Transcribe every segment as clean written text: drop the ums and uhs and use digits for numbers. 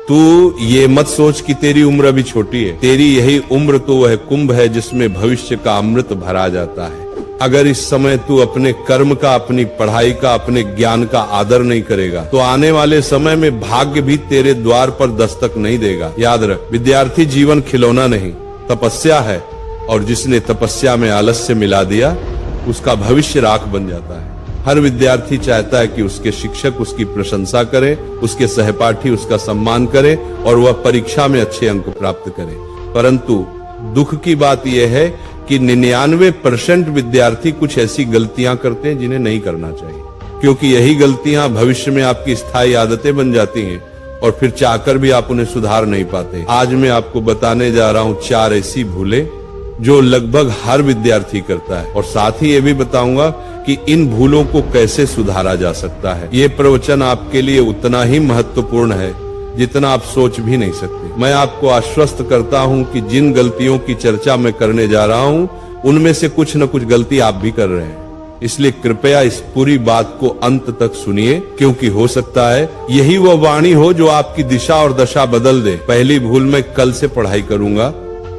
तू ये मत सोच कि तेरी उम्र अभी छोटी है। तेरी यही उम्र तो वह कुंभ है जिसमें भविष्य का अमृत भरा जाता है। अगर इस समय तू अपने कर्म का, अपनी पढ़ाई का, अपने ज्ञान का आदर नहीं करेगा तो आने वाले समय में भाग्य भी तेरे द्वार पर दस्तक नहीं देगा। याद रख, विद्यार्थी जीवन खिलौना नहीं, तपस्या है, और जिसने तपस्या में आलस्य मिला दिया उसका भविष्य राख बन जाता है। हर विद्यार्थी चाहता है कि उसके शिक्षक उसकी प्रशंसा करें, उसके सहपाठी उसका सम्मान करें और वह परीक्षा में अच्छे अंक प्राप्त करे। परंतु दुख की बात यह है कि 99% विद्यार्थी कुछ ऐसी गलतियां करते हैं जिन्हें नहीं करना चाहिए, क्योंकि यही गलतियां भविष्य में आपकी स्थायी आदतें बन जाती हैं और फिर चाहकर भी आप उन्हें सुधार नहीं पाते। आज मैं आपको बताने जा रहा हूं 4 ऐसी भूलें जो लगभग हर विद्यार्थी करता है, और साथ ही ये भी बताऊंगा कि इन भूलों को कैसे सुधारा जा सकता है। ये प्रवचन आपके लिए उतना ही महत्वपूर्ण है जितना आप सोच भी नहीं सकते। मैं आपको आश्वस्त करता हूं कि जिन गलतियों की चर्चा मैं करने जा रहा हूं उनमें से कुछ न कुछ गलती आप भी कर रहे हैं। इसलिए कृपया इस पूरी बात को अंत तक सुनिए, क्योंकि हो सकता है यही वह वाणी हो जो आपकी दिशा और दशा बदल दे। पहली भूल, मैं कल से पढ़ाई करूंगा,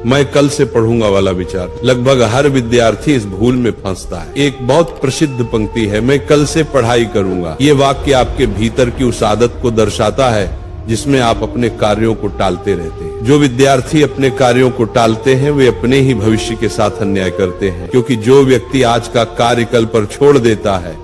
मैं कल से पढ़ूंगा वाला विचार। लगभग हर विद्यार्थी इस भूल में फंसता है। एक बहुत प्रसिद्ध पंक्ति है, मैं कल से पढ़ाई करूंगा। ये वाक्य आपके भीतर की उस आदत को दर्शाता है जिसमें आप अपने कार्यों को टालते रहते हैं। जो विद्यार्थी अपने कार्यों को टालते हैं वे अपने ही भविष्य के साथ अन्याय करते हैं, क्योंकि जो व्यक्ति आज का कार्य कल पर छोड़ देता है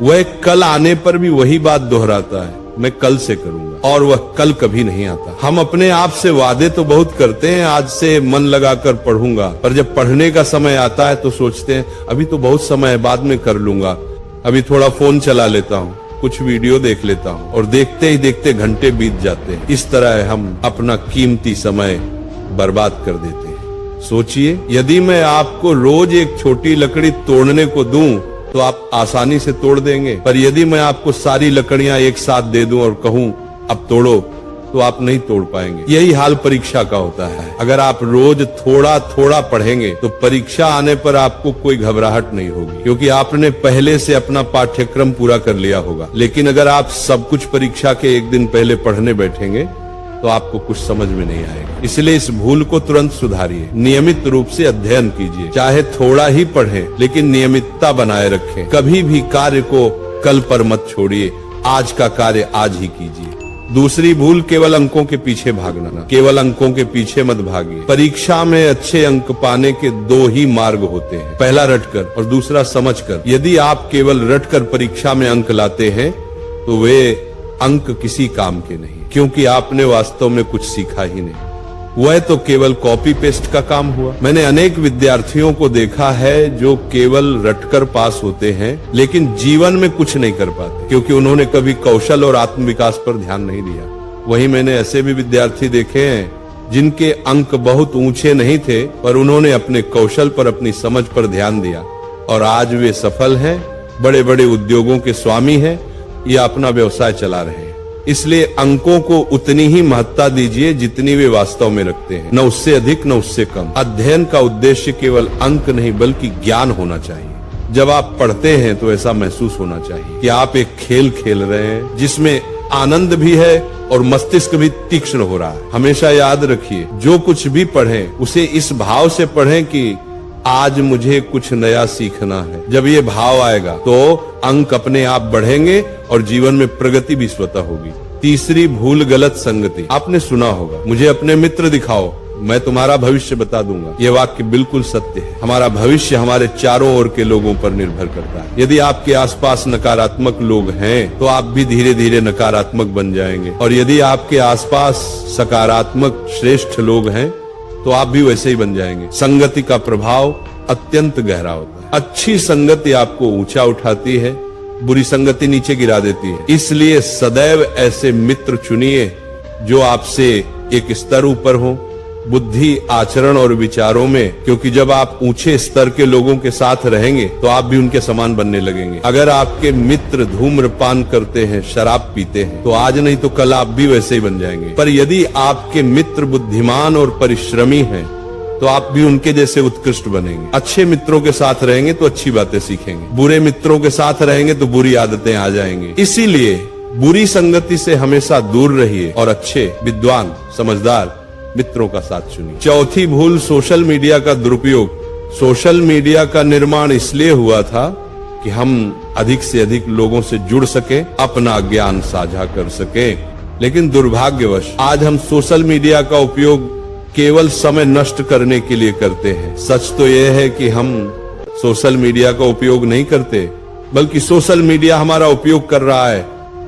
वह कल आने पर भी वही बात दोहराता है, मैं कल से करूंगा, और वह कल कभी नहीं आता। हम अपने आप से वादे तो बहुत करते हैं, आज से मन लगाकर पढ़ूंगा, पर जब पढ़ने का समय आता है तो सोचते हैं अभी तो बहुत समय है, बाद में कर लूंगा, अभी थोड़ा फोन चला लेता हूँ, कुछ वीडियो देख लेता हूँ, और देखते ही देखते घंटे बीत जाते हैं। इस तरह हम अपना कीमती समय बर्बाद कर देते हैं। सोचिए, यदि मैं आपको रोज एक छोटी लकड़ी तोड़ने को दूं तो आप आसानी से तोड़ देंगे, पर यदि मैं आपको सारी लकड़ियां एक साथ दे दूं और कहूं अब तोड़ो तो आप नहीं तोड़ पाएंगे। यही हाल परीक्षा का होता है। अगर आप रोज थोड़ा थोड़ा पढ़ेंगे तो परीक्षा आने पर आपको कोई घबराहट नहीं होगी, क्योंकि आपने पहले से अपना पाठ्यक्रम पूरा कर लिया होगा। लेकिन अगर आप सब कुछ परीक्षा के एक दिन पहले पढ़ने बैठेंगे तो आपको कुछ समझ में नहीं आएगा। इसलिए इस भूल को तुरंत सुधारिए। नियमित रूप से अध्ययन कीजिए, चाहे थोड़ा ही पढ़ें, लेकिन नियमितता बनाए रखें। कभी भी कार्य को कल पर मत छोड़िए, आज का कार्य आज ही कीजिए। दूसरी भूल, केवल अंकों के पीछे भागना। केवल अंकों के पीछे मत भागिए। परीक्षा में अच्छे अंक पाने के 2 ही मार्ग होते हैं, पहला रटकर और दूसरा समझकर। यदि आप केवल रटकर परीक्षा में अंक लाते हैं तो वे अंक किसी काम के नहीं, क्योंकि आपने वास्तव में कुछ सीखा ही नहीं। वह तो केवल कॉपी पेस्ट का काम हुआ। मैंने अनेक विद्यार्थियों को देखा है जो केवल रटकर पास होते हैं लेकिन जीवन में कुछ नहीं कर पाते, क्योंकि उन्होंने कभी कौशल और आत्मविकास पर ध्यान नहीं दिया। वहीं मैंने ऐसे भी विद्यार्थी देखे हैं जिनके अंक बहुत ऊंचे नहीं थे, पर उन्होंने अपने कौशल पर, अपनी समझ पर ध्यान दिया और आज वे सफल हैं, बड़े बड़े उद्योगों के स्वामी हैं या अपना व्यवसाय चला रहे हैं। इसलिए अंकों को उतनी ही महत्ता दीजिए जितनी वे वास्तव में रखते हैं, न उससे अधिक न उससे कम। अध्ययन का उद्देश्य केवल अंक नहीं बल्कि ज्ञान होना चाहिए। जब आप पढ़ते हैं तो ऐसा महसूस होना चाहिए कि आप एक खेल खेल रहे हैं जिसमें आनंद भी है और मस्तिष्क भी तीक्ष्ण हो रहा है। हमेशा याद रखिए, जो कुछ भी पढ़ें उसे इस भाव से पढ़ें कि आज मुझे कुछ नया सीखना है। जब ये भाव आएगा तो अंक अपने आप बढ़ेंगे और जीवन में प्रगति भी स्वतः होगी। तीसरी भूल, गलत संगति। आपने सुना होगा, मुझे अपने मित्र दिखाओ, मैं तुम्हारा भविष्य बता दूंगा। ये वाक्य बिल्कुल सत्य है। हमारा भविष्य हमारे चारों ओर के लोगों पर निर्भर करता है। यदि आपके आसपास नकारात्मक लोग हैं तो आप भी धीरे धीरे नकारात्मक बन जाएंगे, और यदि आपके आसपास सकारात्मक श्रेष्ठ लोग हैं तो आप भी वैसे ही बन जाएंगे। संगति का प्रभाव अत्यंत गहरा होता है। अच्छी संगति आपको ऊंचा उठाती है, बुरी संगति नीचे गिरा देती है। इसलिए सदैव ऐसे मित्र चुनिए जो आपसे एक स्तर ऊपर हो, बुद्धि, आचरण और विचारों में, क्योंकि जब आप ऊंचे स्तर के लोगों के साथ रहेंगे तो आप भी उनके समान बनने लगेंगे। अगर आपके मित्र धूम्रपान करते हैं, शराब पीते हैं, तो आज नहीं तो कल आप भी वैसे ही बन जाएंगे। पर यदि आपके मित्र बुद्धिमान और परिश्रमी हैं तो आप भी उनके जैसे उत्कृष्ट बनेंगे। अच्छे मित्रों के साथ रहेंगे तो अच्छी बातें सीखेंगे, बुरे मित्रों के साथ रहेंगे तो बुरी आदतें आ जाएंगी। इसीलिए बुरी संगति से हमेशा दूर रहिए और अच्छे, विद्वान, समझदार मित्रों का साथ चुनिए। चौथी भूल, सोशल मीडिया का दुरुपयोग। सोशल मीडिया का निर्माण इसलिए हुआ था कि हम अधिक से अधिक लोगों से जुड़ सके, अपना ज्ञान साझा कर सके। लेकिन दुर्भाग्यवश आज हम सोशल मीडिया का उपयोग केवल समय नष्ट करने के लिए करते हैं। सच तो यह है कि हम सोशल मीडिया का उपयोग नहीं करते, बल्कि सोशल मीडिया हमारा उपयोग कर रहा है।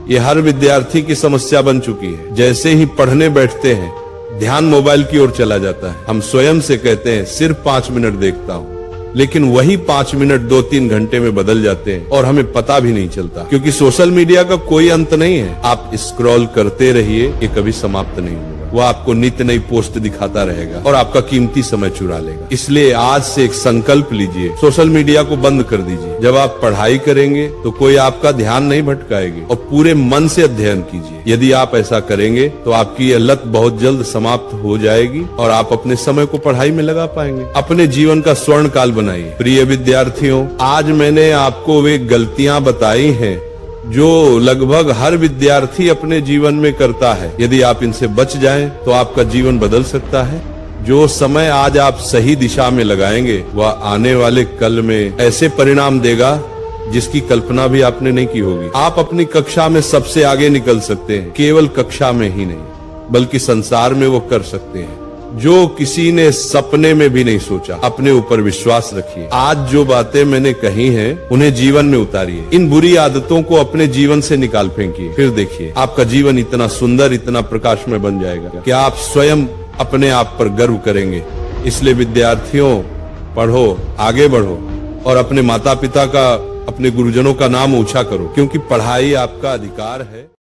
ये हर विद्यार्थी की समस्या बन चुकी है। जैसे ही पढ़ने बैठते हैं, ध्यान मोबाइल की ओर चला जाता है। हम स्वयं से कहते हैं सिर्फ 5 मिनट देखता हूँ, लेकिन वही 5 मिनट 2-3 घंटे में बदल जाते हैं और हमें पता भी नहीं चलता, क्योंकि सोशल मीडिया का कोई अंत नहीं है। आप स्क्रॉल करते रहिए, ये कभी समाप्त नहीं होगा। वो आपको नित्य नई पोस्ट दिखाता रहेगा और आपका कीमती समय चुरा लेगा। इसलिए आज से एक संकल्प लीजिए, सोशल मीडिया को बंद कर दीजिए। जब आप पढ़ाई करेंगे तो कोई आपका ध्यान नहीं भटकाएगी और पूरे मन से अध्ययन कीजिए। यदि आप ऐसा करेंगे तो आपकी यह लत बहुत जल्द समाप्त हो जाएगी और आप अपने समय को पढ़ाई में लगा पाएंगे। अपने जीवन का स्वर्ण काल बनाइए। प्रिय विद्यार्थियों, आज मैंने आपको वे गलतियां बताई हैं जो लगभग हर विद्यार्थी अपने जीवन में करता है। यदि आप इनसे बच जाएं तो आपका जीवन बदल सकता है। जो समय आज आप सही दिशा में लगाएंगे, वह आने वाले कल में ऐसे परिणाम देगा जिसकी कल्पना भी आपने नहीं की होगी। आप अपनी कक्षा में सबसे आगे निकल सकते हैं। केवल कक्षा में ही नहीं, बल्कि संसार में वो कर सकते हैं जो किसी ने सपने में भी नहीं सोचा। अपने ऊपर विश्वास रखिए। आज जो बातें मैंने कही हैं, उन्हें जीवन में उतारिए। इन बुरी आदतों को अपने जीवन से निकाल फेंकिए। फिर देखिए, आपका जीवन इतना सुंदर, इतना प्रकाशमय बन जाएगा कि आप स्वयं अपने आप पर गर्व करेंगे। इसलिए विद्यार्थियों, पढ़ो, आगे बढ़ो और अपने माता पिता का, अपने गुरुजनों का नाम ऊंचा करो, क्योंकि पढ़ाई आपका अधिकार है।